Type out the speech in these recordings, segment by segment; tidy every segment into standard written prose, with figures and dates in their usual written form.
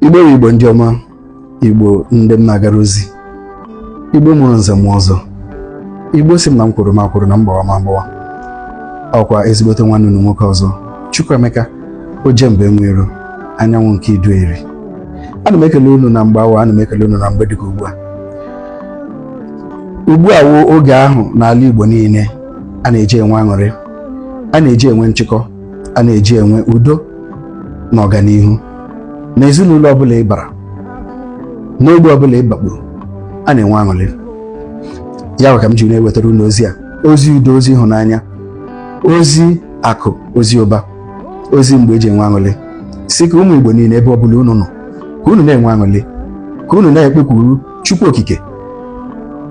Igbo ndị ọma, Igbo ndị m na-agara ozi, Igbo mụrụ nze m ọzọ, Igbo si m na m kwuru ma kwuru na mgbawa ma mgbawa. Ọkwa ezigbote nwanne unu nwoke ọzọ, Chukwuemeka Ojembe Nwero, anyanwụ nke Idueri. Ana m ekele unu na mgbawa, ana m ekele unu na mgbe dịka ugbu a. Ugbu a wụ oge ahụ n'ala Igbo niile a na-eji enwe aṅụrị, a na-eji enwe nchịkọ, a na-eji enwe udo na ọganihu. N'ezinụlọ ọbụla ị bara, n'ogbe ọbụla ị bakpuru, a na-enwe aṅụrị. Ya bụ ka m ji na-ewetara unu ozi a, ozi udo, ozi ịhụnanya, ozi akụ, ozi ụba, ozi mgbe eji enwe aṅụrị. Si ka ụmụ Igbo niile ebe ọbụla unu nọ, ka unu na-enwe aṅụrị, ka unu na-ekpekwuru Chukwu Okike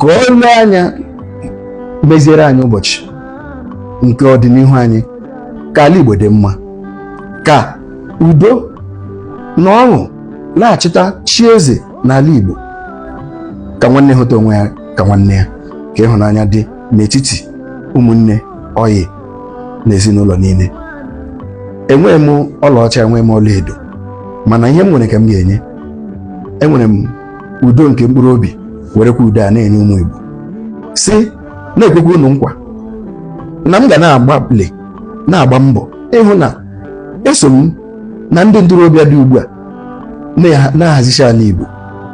ka ọ lee anya meziere anyị ụbọchị nke ọdịnihu anyị, ka ala Igbo dị mma, ka udo na ọṅụ laghachita chi eze n'ala Igbo, ka nwanne hụta onwe ya ka nwanne ya, ka ịhụnanya dị n'etiti ụmụnne, ọyị na ezinụlọ niile. Enweghị m ọlaọcha, enweghị m ọlaedo, mana ihe m nwere ka m ga-enye. Enwere m udo nke mkpụrụ obi, werekwa udo a na-enye ụmụ Igbo. Si na-ekwekwa unu nkwa na m ga na-agba mbọ ịhụ na eso m na ndị ntorobịa dị ugbu a na-ahazicha ala Igbo,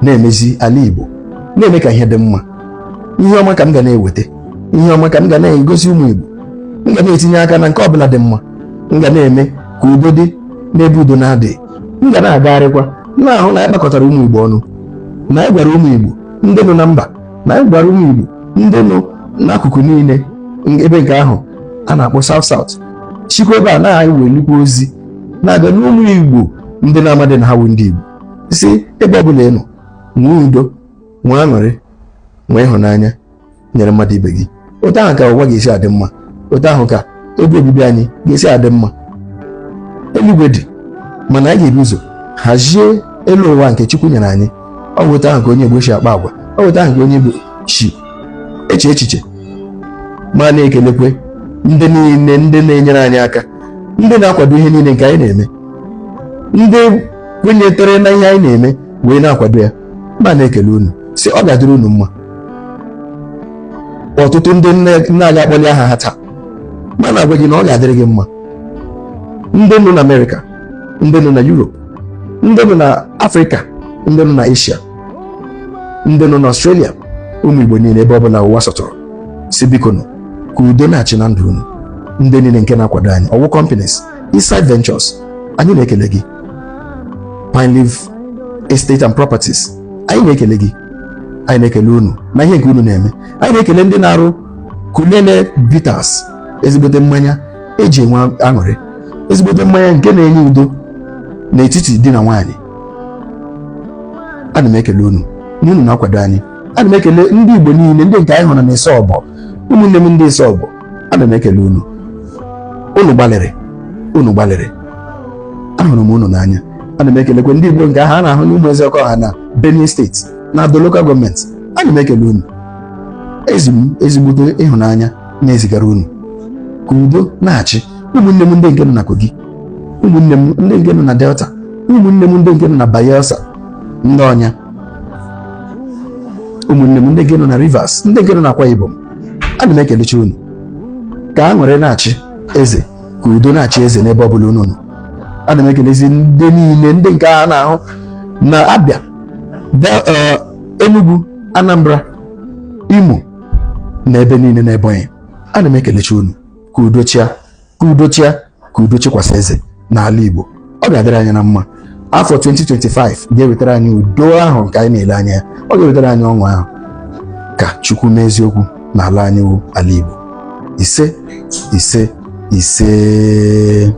na-emezi ala Igbo, na-eme ka ihe dị mma. Ihe ọma ka m ga na-eweta, ihe ọma ka m ga na-egosi ụmụ Igbo. M ga na-etinye aka na nke ọbụla dị mma. M ga na-eme ka udo dị n'ebe udo na-adịghị. M ga na-agagharịkwa na-ahụ na anyị kpakọtara ụmụ Igbo ọnụ, na anyị gwara ụmụ Igbo ndị nọ na mba, na anyị gwara ụmụ Igbo ndị nọ n'akụkụ niile ebe nke ahụ a na-akpọ South. Chikwa ebe a na-ewelikwa ozi na-abịa n'ụmụ Igbo ndị na-amadị na ha bụ ndị Igbo. Si ebe ọbụla ị nọ, nwee udo, nwee aṅụrị, nwee ịhụnanya nyere mmadụ ibe gị. Otu ahụ ka ụwa ga-esi adị mma, otu ahụ ka ebe obibi anyị ga-esi adị mma. Eluigwe dị, mana anyị ga-ebu ụzọ hazie elu ụwa nke Chukwu nyere anyị. Ọ bụ otu ahụ ka onye Igbo si akpa agwa, ọ bụ otu ahụ ka onye Igbo si eche echiche. Ma na-ekelekwe ndị niile ndị na-enyere anyị aka, ndị na-akwado ihe niile nke anyị na-eme, ndị kwenyetere na ihe anyị na-eme wee na-akwado ya. Ma na-ekele unu, si ọ ga-adịrị unu mma. Ọtụtụ ndị na-aga akpọli aha ha taa, ma na-agwa gị na ọ ga-adịrị gị mma. Ndị nọ na Amerịka, ndị nọ na Europe, ndị nọ na Afrịka, ndị nọ na Asia, ndị nọ na Australia, ụmụ Igbo niile ebe ọbụla ụwa sọtụrụ, si biko nụ ka udo na-achị na ndụ unu. Ndị niile nke na-akwado anyị, Ọwụ Companies, Eastside Ventures, anyị na-ekele gị. Pine Leaf Estate and Properties, anyị na-ekele gị. Anyị na-ekele unu na ihe nke unu na-eme. Anyị na-ekele ndị na-arụ Kulele Bitters, ezigbote mmanya eji enwe aṅụrị, ezigbote mmanya nke na-enye udo n'etiti di na nwaanyị. Ana m ekele unu na unu na-akwado anyị. Ana m ekele ndị Igbo niile, ndị nke anyị hụrụ na-ese ọbọ, ụmụnne m ndị ese ọbọ. Ana m ekele unu. Unu gbalịrị, unu gbalịrị. Ahụrụ m unu n'anya. Ana m ekelekwa ndị Igbo nke ha na-ahụ n'ụmụ eze ọkọ ha na Benue steeti na Ado Local Gọọmenti. Ana m ekele unu. Ezigbote ịhụnanya na-ezigara unu ka udo na-achị. Ụmụnne m ndị nke nọ na Kogi, ụmụnne m ndị nke nọ na Delta, ụmụnne m ndị nke nọ na Bayelsa, ndị Ọnya, ụmụnne m ndị nke nọ na Rivers, ndị nke nọ na Akwa Ibom. Ana m ekelecha unu. Ka aṅụrị na-achị eze, ka udo na-achị eze n'ebe ọbụla unu nọ. Ana m ekelezi ndị niile ndị nke a na-ahụ na Abia, Enugu, Anambra, Imo na ebe niile na Ebonyi. Ana m ekelecha unu. Ka udo chia, ka udo chia, ka udo chikwasị eze n'ala Igbo. Ọ ga-adịrị anyị na mma. Afọ 2025 ga-ewetara anyị udo ahụ nke anyị na-ele anya ya. Ọ ga-ewetara anyị ọṅụ ahụ. Ka Chukwu mee eziokwu n'ala anyị wụ ala Igbo. Ise, ise, ise.